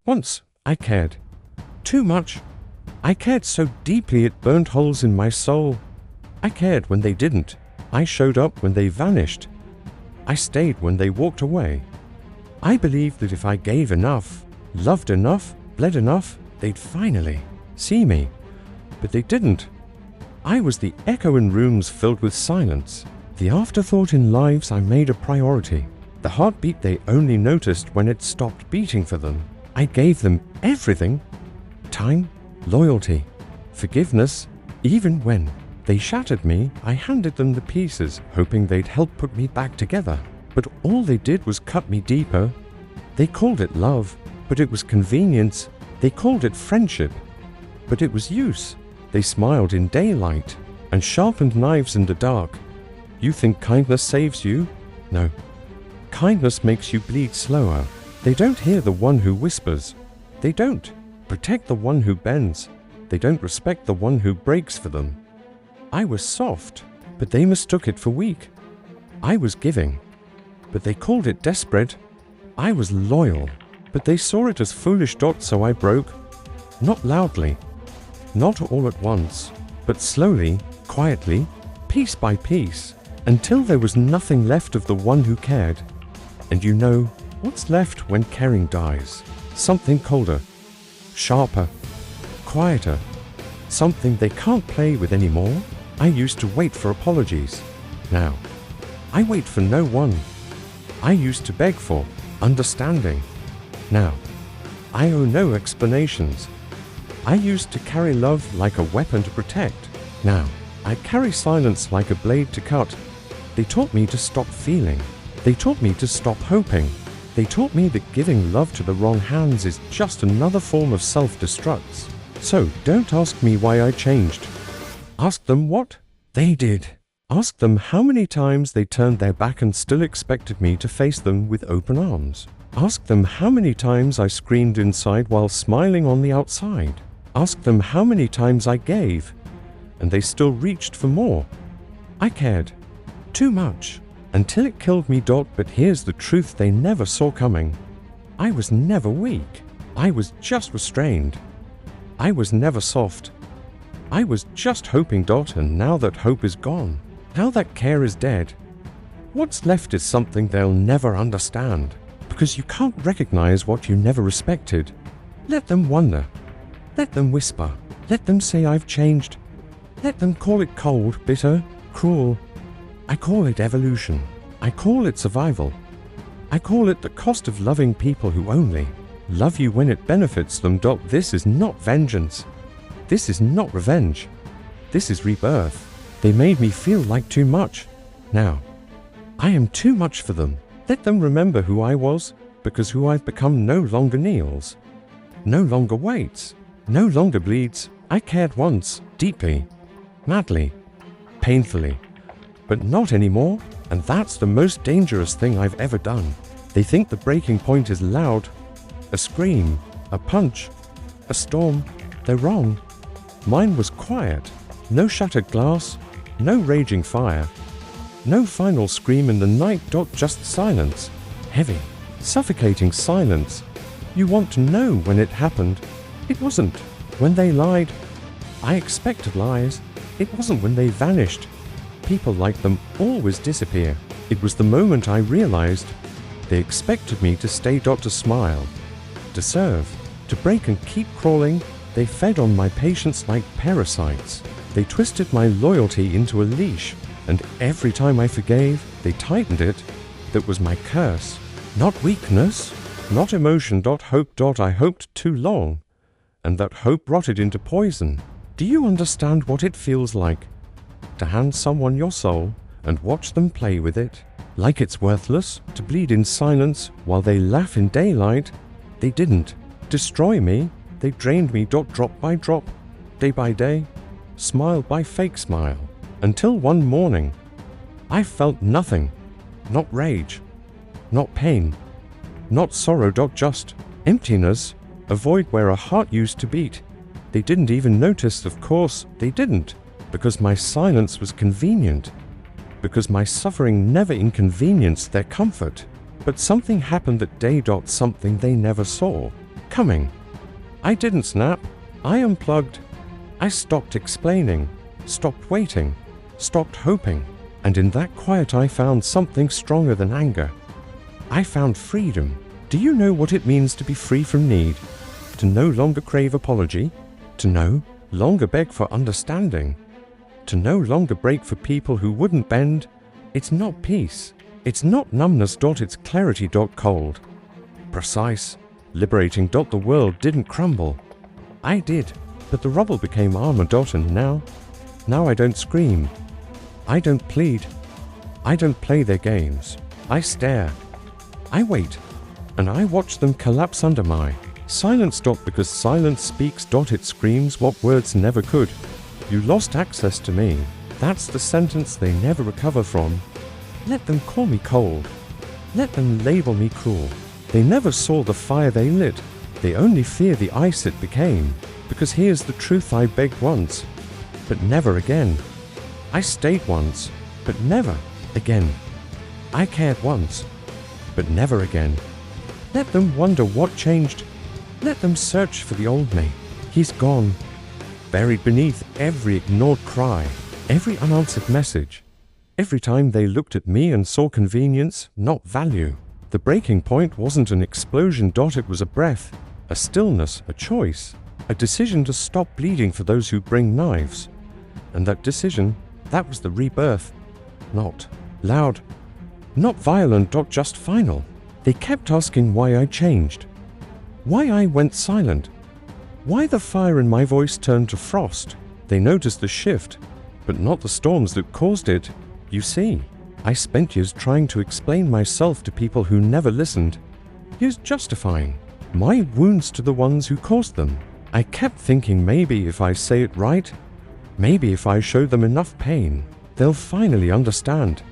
Once, I cared. Too much. I cared so deeply it burned holes in my soul. I cared when they didn't. I showed up when they vanished. I stayed when they walked away. I believed that if I gave enough, loved enough, bled enough, they'd finally see me. But they didn't. I was the echo in rooms filled with silence, the afterthought in lives I made a priority, the heartbeat they only noticed when it stopped beating for them. I gave them everything: time, loyalty, forgiveness. Even when they shattered me, I handed them the pieces, hoping they'd help put me back together. But all they did was cut me deeper. They called it love, but it was convenience. They called it friendship, but it was use. They smiled in daylight and sharpened knives in the dark. You think kindness saves you? No. Kindness makes you bleed slower. They don't hear the one who whispers. They don't protect the one who bends. They don't respect the one who breaks for them. I was soft, but they mistook it for weak. I was giving, but they called it desperate. I was loyal, but they saw it as foolish. So I broke. Not loudly, not all at once, but slowly, quietly, piece by piece, until there was nothing left of the one who cared. And you know what's left when caring dies? Something colder, sharper, quieter, something they can't play with anymore. I used to wait for apologies. Now, I wait for no one. I used to beg for understanding. Now, I owe no explanations. I used to carry love like a weapon to protect. Now, I carry silence like a blade to cut. They taught me to stop feeling. They taught me to stop hoping. They taught me that giving love to the wrong hands is just another form of self-destruct. So don't ask me why I changed. Ask them what they did. Ask them how many times they turned their back and still expected me to face them with open arms. Ask them how many times I screamed inside while smiling on the outside. Ask them how many times I gave, and they still reached for more. I cared. Too much. Until it killed me. But here's the truth they never saw coming. I was never weak. I was just restrained. I was never soft. I was just hoping. And now that hope is gone, now that care is dead, what's left is something they'll never understand. Because you can't recognize what you never respected. Let them wonder. Let them whisper. Let them say I've changed. Let them call it cold, bitter, cruel. I call it evolution. I call it survival. I call it the cost of loving people who only love you when it benefits them. This is not vengeance. This is not revenge. This is rebirth. They made me feel like too much. Now, I am too much for them. Let them remember who I was, because who I've become no longer kneels, no longer waits, no longer bleeds. I cared once, deeply, madly, painfully, but not anymore, and that's the most dangerous thing I've ever done. They think the breaking point is loud, a scream, a punch, a storm. They're wrong. Mine was quiet, no shattered glass, no raging fire, no final scream in the night. Just silence, heavy, suffocating silence. You want to know when it happened. It wasn't when they lied. I expected lies. It wasn't when they vanished. People like them always disappear. It was the moment I realized they expected me to stay. To smile, to serve, to break and keep crawling. They fed on my patience like parasites. They twisted my loyalty into a leash, and every time I forgave, they tightened it. That was my curse. Not weakness, not emotion. Hope. I hoped too long, and that hope rotted into poison. Do you understand what it feels like to hand someone your soul and watch them play with it like it's worthless, to bleed in silence while they laugh in daylight? They didn't destroy me. They drained me. Drop by drop, day by day, smile by fake smile, until one morning I felt nothing. Not rage, not pain, not sorrow. Just emptiness, a void where a heart used to beat. They didn't even notice. Of course they didn't, because my silence was convenient, because my suffering never inconvenienced their comfort. But something happened that day. Something they never saw. coming. I didn't snap. I unplugged. I stopped explaining, stopped waiting, stopped hoping. And in that quiet I found something stronger than anger. I found freedom. Do you know what it means to be free from need? To no longer crave apology? To no longer beg for understanding? To no longer break for people who wouldn't bend? It's not peace. It's not numbness. It's clarity. Cold. Precise. Liberating. The world didn't crumble. I did. But the rubble became armor. And now I don't scream. I don't plead. I don't play their games. I stare. I wait. And I watch them collapse under my silence. Because silence speaks. It screams what words never could. You lost access to me. That's the sentence they never recover from. Let them call me cold. Let them label me cruel. They never saw the fire they lit. They only fear the ice it became. Because here's the truth: I begged once, but never again. I stayed once, but never again. I cared once, but never again. Let them wonder what changed. Let them search for the old me. He's gone, buried beneath every ignored cry, every unanswered message. Every time they looked at me and saw convenience, not value. The breaking point wasn't an explosion. It was a breath, a stillness, a choice, a decision to stop bleeding for those who bring knives. And that decision, that was the rebirth. Not loud, not violent. Just final. They kept asking why I changed, why I went silent, why the fire in my voice turned to frost. They noticed the shift, but not the storms that caused it. You see, I spent years trying to explain myself to people who never listened, years justifying my wounds to the ones who caused them. I kept thinking maybe if I say it right, maybe if I show them enough pain, they'll finally understand.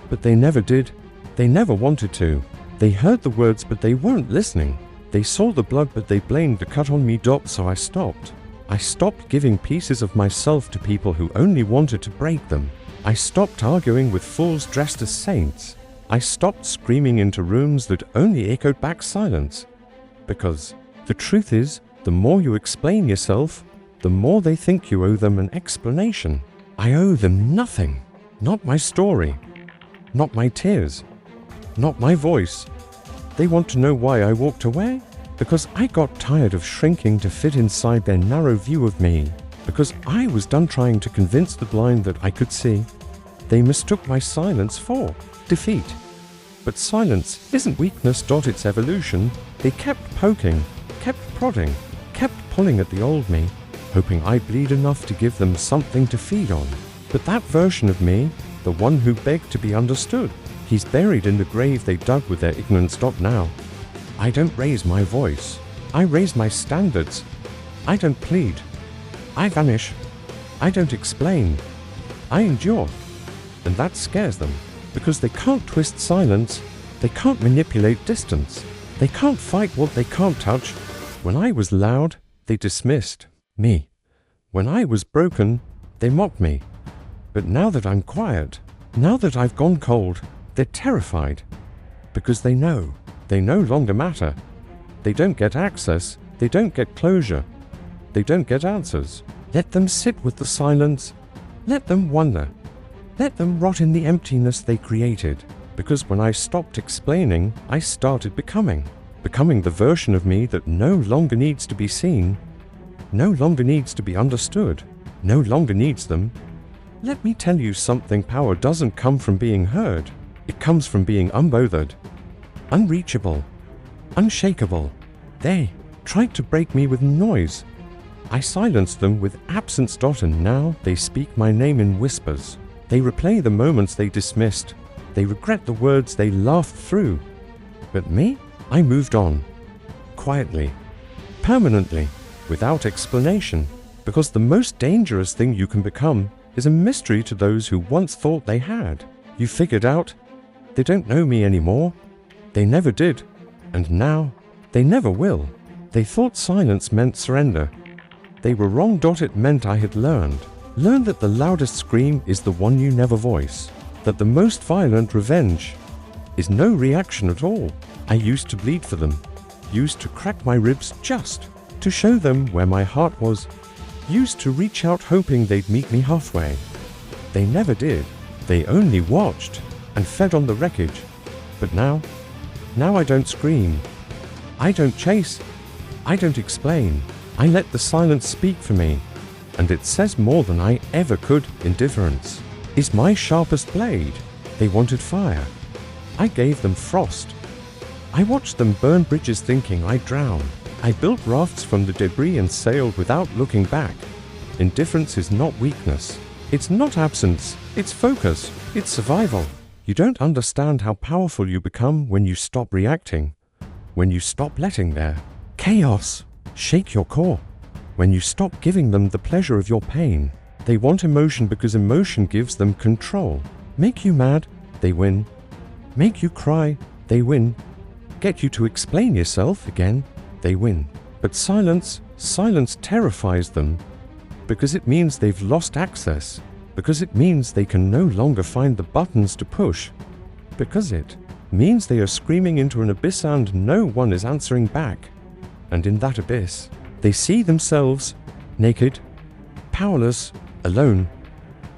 But they never did. They never wanted to. They heard the words, but they weren't listening. They saw the blood, but they blamed the cut on me. So I stopped. I stopped giving pieces of myself to people who only wanted to break them. I stopped arguing with fools dressed as saints. I stopped screaming into rooms that only echoed back silence. Because the truth is, the more you explain yourself, the more they think you owe them an explanation. I owe them nothing. Not my story. Not my tears. Not my voice. They want to know why I walked away? Because I got tired of shrinking to fit inside their narrow view of me. Because I was done trying to convince the blind that I could see. They mistook my silence for defeat. But silence isn't weakness. It's evolution. They kept poking, kept prodding, kept pulling at the old me, hoping I'd bleed enough to give them something to feed on. But that version of me, the one who begged to be understood, he's buried in the grave they dug with their ignorance. Now, I don't raise my voice. I raise my standards. I don't plead. I vanish. I don't explain. I endure. And that scares them, because they can't twist silence. They can't manipulate distance. They can't fight what they can't touch. When I was loud, they dismissed me. When I was broken, they mocked me. But now that I'm quiet, now that I've gone cold, they're terrified. Because they know they no longer matter. They don't get access. They don't get closure. They don't get answers. Let them sit with the silence. Let them wonder. Let them rot in the emptiness they created. Because when I stopped explaining, I started becoming the version of me that no longer needs to be seen, no longer needs to be understood, no longer needs them. Let me tell you something: power doesn't come from being heard. It comes from being unbothered, unreachable, unshakable. They tried to break me with noise. I silenced them with absence. And now they speak my name in whispers. They replay the moments they dismissed. They regret the words they laughed through. But me? I moved on. Quietly. Permanently. Without explanation. Because the most dangerous thing you can become is a mystery to those who once thought they had. You figured out they don't know me anymore. They never did. And now they never will. They thought silence meant surrender. They were wrong. It meant I had learned that the loudest scream is the one you never voice. That the most violent revenge is no reaction at all. I used to bleed for them. used to crack my ribs just to show them where my heart was, used to reach out hoping they'd meet me halfway. They never did. They only watched and fed on the wreckage. But now I don't scream. I don't chase. I don't explain. I let the silence speak for me. And it says more than I ever could. Indifference is my sharpest blade. They wanted fire. I gave them frost. I watched them burn bridges thinking I'd drown. I built rafts from the debris and sailed without looking back. Indifference is not weakness. It's not absence. It's focus. It's survival. You don't understand how powerful you become when you stop reacting. When you stop letting their chaos shake your core. When you stop giving them the pleasure of your pain. They want emotion because emotion gives them control. Make you mad, they win. Make you cry, they win. Get you to explain yourself again, they win. But silence terrifies them because it means they've lost access, because it means they can no longer find the buttons to push, because it means they are screaming into an abyss and no one is answering back. And in that abyss, they see themselves naked, powerless, alone.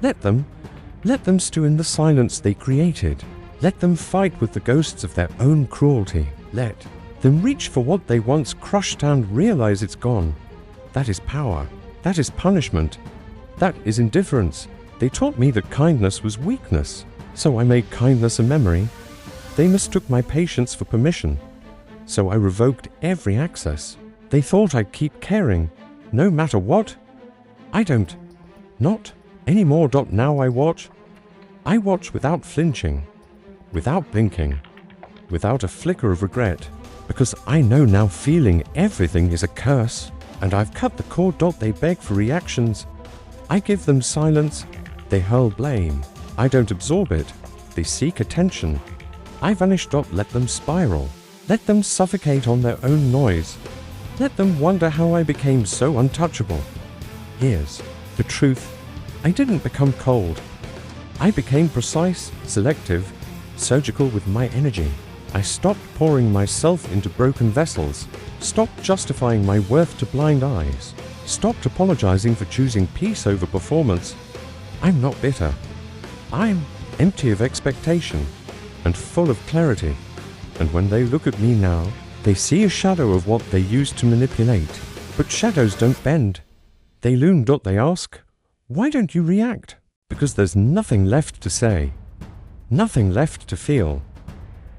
Let them stew in the silence they created. Let them fight with the ghosts of their own cruelty. Let them reach for what they once crushed and realize it's gone. That is power. That is punishment. That is indifference. They taught me that kindness was weakness, so I made kindness a memory. They mistook my patience for permission, so I revoked every access. They thought I'd keep caring, no matter what. I don't. Not anymore. Now I watch. I watch without flinching, without blinking, without a flicker of regret, because I know now feeling everything is a curse, and I've cut the cord. They beg for reactions. I give them silence. They hurl blame. I don't absorb it. They seek attention. I vanish. Let them spiral. Let them suffocate on their own noise. Let them wonder how I became so untouchable. Here's the truth. I didn't become cold. I became precise, selective, surgical with my energy. I stopped pouring myself into broken vessels, stopped justifying my worth to blind eyes, stopped apologizing for choosing peace over performance. I'm not bitter. I'm empty of expectation and full of clarity. And when they look at me now, they see a shadow of what they used to manipulate. But shadows don't bend. They loom. They ask, why don't you react? Because there's nothing left to say, nothing left to feel,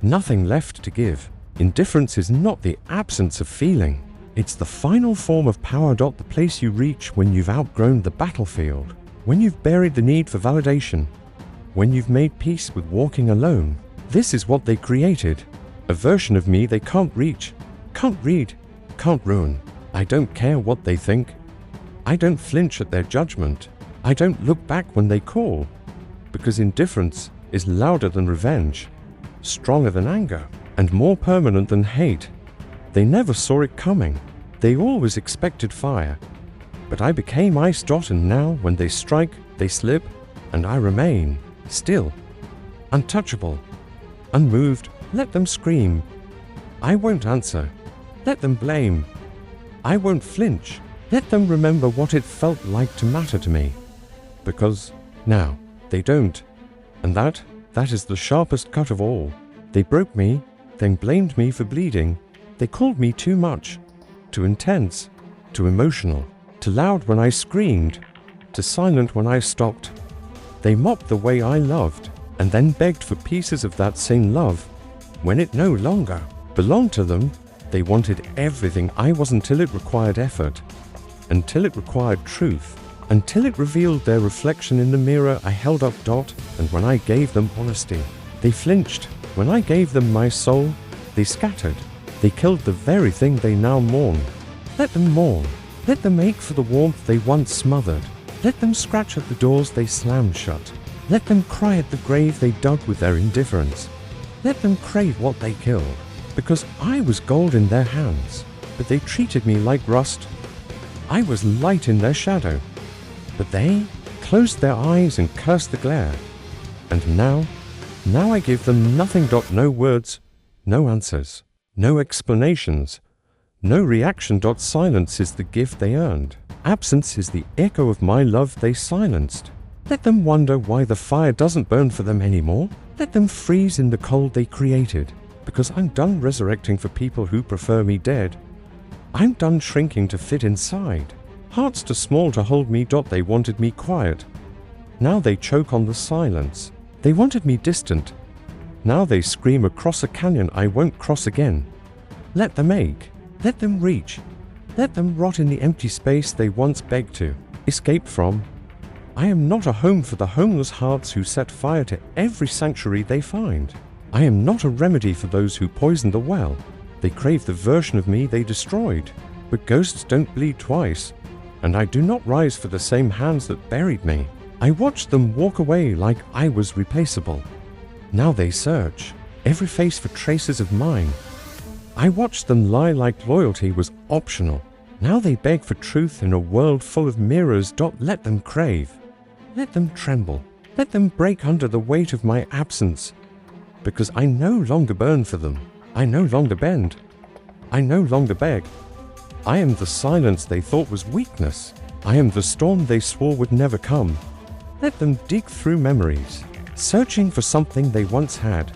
nothing left to give. Indifference is not the absence of feeling. It's the final form of power. The place you reach when you've outgrown the battlefield, when you've buried the need for validation, when you've made peace with walking alone. This is what they created. A version of me they can't reach, can't read, can't ruin. I don't care what they think. I don't flinch at their judgment. I don't look back when they call, because indifference is louder than revenge, stronger than anger, and more permanent than hate. They never saw it coming. They always expected fire. But I became ice. And now when they strike, they slip, and I remain still, untouchable, unmoved. Let them scream. I won't answer. Let them blame. I won't flinch. Let them remember what it felt like to matter to me. Because now they don't. And that is the sharpest cut of all. They broke me, then blamed me for bleeding. They called me too much, too intense, too emotional, too loud when I screamed, too silent when I stopped. They mocked the way I loved, and then begged for pieces of that same love. When it no longer belonged to them, they wanted everything I was until it required effort, until it required truth, until it revealed their reflection in the mirror I held up. And when I gave them honesty, they flinched. When I gave them my soul, they scattered. They killed the very thing they now mourn. Let them mourn. Let them ache for the warmth they once smothered. Let them scratch at the doors they slammed shut. Let them cry at the grave they dug with their indifference. Let them crave what they killed, because I was gold in their hands, but they treated me like rust. I was light in their shadow, but they closed their eyes and cursed the glare. And now I give them nothing. No words, no answers, no explanations, No reaction. Silence is the gift they earned. Absence is the echo of my love they silenced. Let them wonder why the fire doesn't burn for them anymore. Let them freeze in the cold they created, because I'm done resurrecting for people who prefer me dead. I'm done shrinking to fit inside. Hearts too small to hold me. They wanted me quiet. Now they choke on the silence. They wanted me distant. Now they scream across a canyon I won't cross again. Let them ache. Let them reach. Let them rot in the empty space they once begged to escape from. I am not a home for the homeless hearts who set fire to every sanctuary they find. I am not a remedy for those who poison the well. They crave the version of me they destroyed. But ghosts don't bleed twice, and I do not rise for the same hands that buried me. I watched them walk away like I was replaceable. Now they search every face for traces of mine. I watched them lie like loyalty was optional. Now they beg for truth in a world full of mirrors. Let them crave. Let them tremble. Let them break under the weight of my absence. Because I no longer burn for them. I no longer bend. I no longer beg. I am the silence they thought was weakness. I am the storm they swore would never come. Let them dig through memories, searching for something they once had.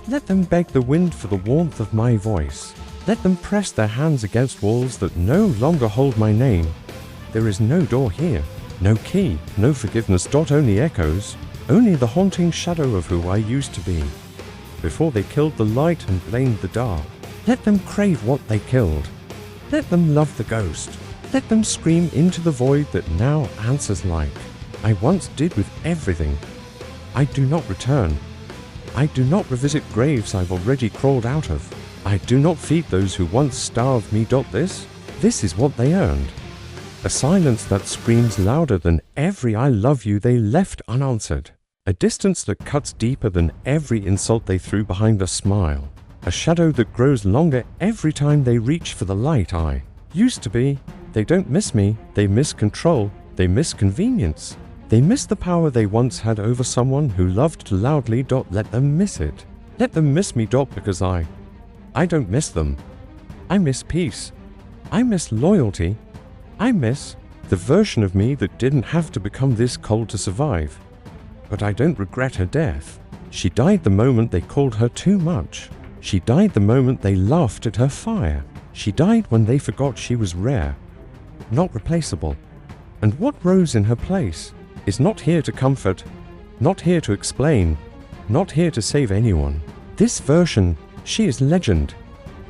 Let them beg the wind for the warmth of my voice. Let them press their hands against walls that no longer hold my name. There is no door here, no key, no forgiveness. Only echoes, only the haunting shadow of who I used to be. Before they killed the light and blamed the dark. Let them crave what they killed. Let them love the ghost. Let them scream into the void that now answers like I once did with everything. I do not return. I do not revisit graves I've already crawled out of. I do not feed those who once starved me. This is what they earned. A silence that screams louder than every I love you they left unanswered. A distance that cuts deeper than every insult they threw behind a smile. A shadow that grows longer every time they reach for the light I used to be. They don't miss me, they miss control, they miss convenience. They miss the power they once had over someone who loved loudly. Let them miss it. Let them miss me. Because I don't miss them. I miss peace. I miss loyalty. I miss the version of me that didn't have to become this cold to survive. But I don't regret her death. She died the moment they called her too much. She died the moment they laughed at her fire. She died when they forgot she was rare, not replaceable. And what rose in her place is not here to comfort, not here to explain, not here to save anyone. This version, she is legend.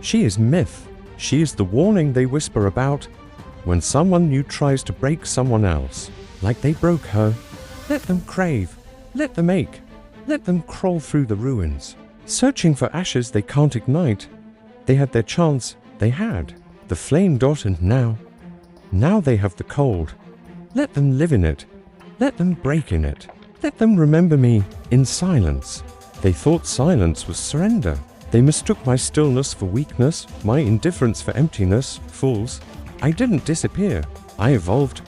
She is myth. She is the warning they whisper about when someone new tries to break someone else, like they broke her. Let them crave. Let them ache. Let them crawl through the ruins, searching for ashes they can't ignite. They had their chance. They had the flame. And now they have the cold. Let them live in it. Let them break in it. Let them remember me in silence. They thought silence was surrender. They mistook my stillness for weakness, my indifference for emptiness. Fools. I didn't disappear. I evolved.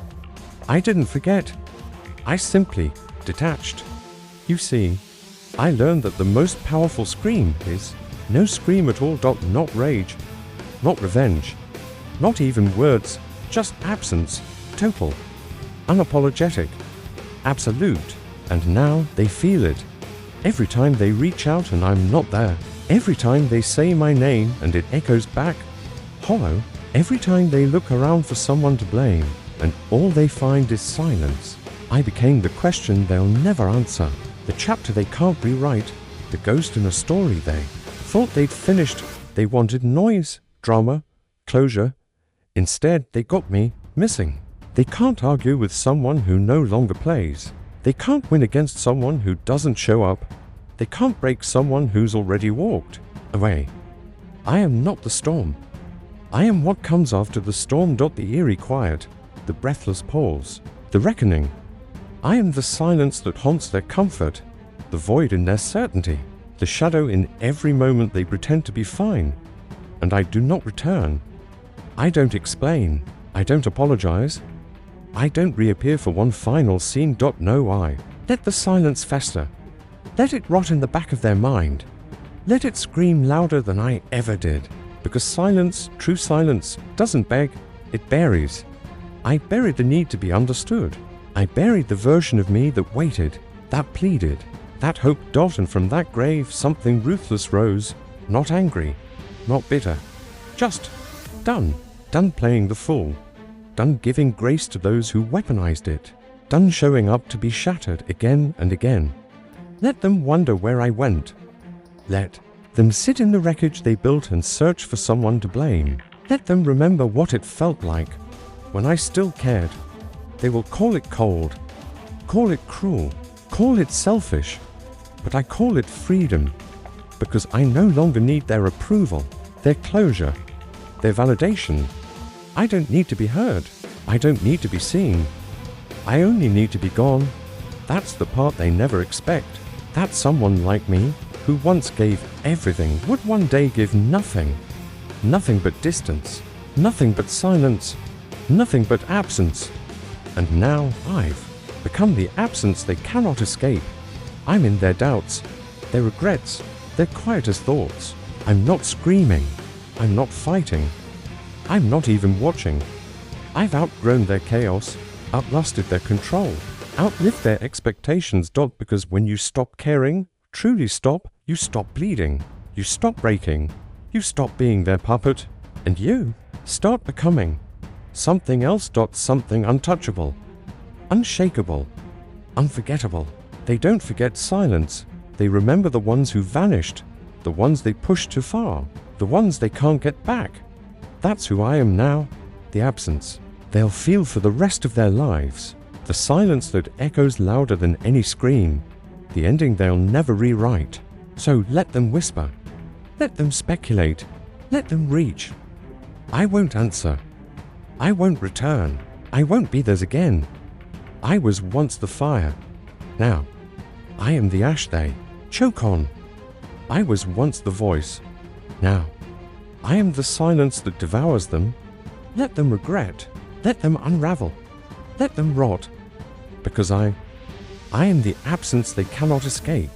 I didn't forget. I simply detached. You see, I learned that the most powerful scream is no scream at all. Not rage, not revenge, not even words, just absence, total, unapologetic, absolute. And now they feel it. Every time they reach out and I'm not there. Every time they say my name and it echoes back, hollow. Every time they look around for someone to blame and all they find is silence. I became the question they'll never answer, the chapter they can't rewrite, the ghost in a story they thought they'd finished. They wanted noise, drama, closure. Instead, they got me missing. They can't argue with someone who no longer plays. They can't win against someone who doesn't show up. They can't break someone who's already walked away. I am not the storm. I am what comes after the storm. The eerie quiet, the breathless pause, the reckoning. I am the silence that haunts their comfort, the void in their certainty, the shadow in every moment they pretend to be fine. And I do not return. I don't explain. I don't apologize. I don't reappear for one final scene. No, I let the silence fester. Let it rot in the back of their mind. Let it scream louder than I ever did. Because silence, true silence, doesn't beg, it buries. I buried the need to be understood. I buried the version of me that waited, that pleaded, that hoped. And from that grave something ruthless rose, not angry, not bitter, just done. Done playing the fool, done giving grace to those who weaponized it, done showing up to be shattered again and again. Let them wonder where I went. Let them sit in the wreckage they built and search for someone to blame. Let them remember what it felt like when I still cared. They will call it cold, call it cruel, call it selfish, but I call it freedom, because I no longer need their approval, their closure, their validation. I don't need to be heard. I don't need to be seen. I only need to be gone. That's the part they never expect. That someone like me, who once gave everything, would one day give nothing. Nothing but distance. Nothing but silence. Nothing but absence. And now I've become the absence they cannot escape. I'm in their doubts, their regrets, their quietest thoughts. I'm not screaming. I'm not fighting. I'm not even watching. I've outgrown their chaos, outlasted their control, outlived their expectations. Because when you stop caring, truly stop, you stop bleeding, you stop breaking, you stop being their puppet, and you start becoming something else. Something untouchable, unshakable, unforgettable. They don't forget silence. They remember the ones who vanished, the ones they pushed too far, the ones they can't get back. That's who I am now, the absence. They'll feel for the rest of their lives, the silence that echoes louder than any scream, the ending they'll never rewrite. So let them whisper, let them speculate, let them reach. I won't answer. I won't return. I won't be theirs again. I was once the fire. Now, I am the ash they choke on. I was once the voice. Now, I am the silence that devours them. Let them regret. Let them unravel. Let them rot. Because I am the absence they cannot escape.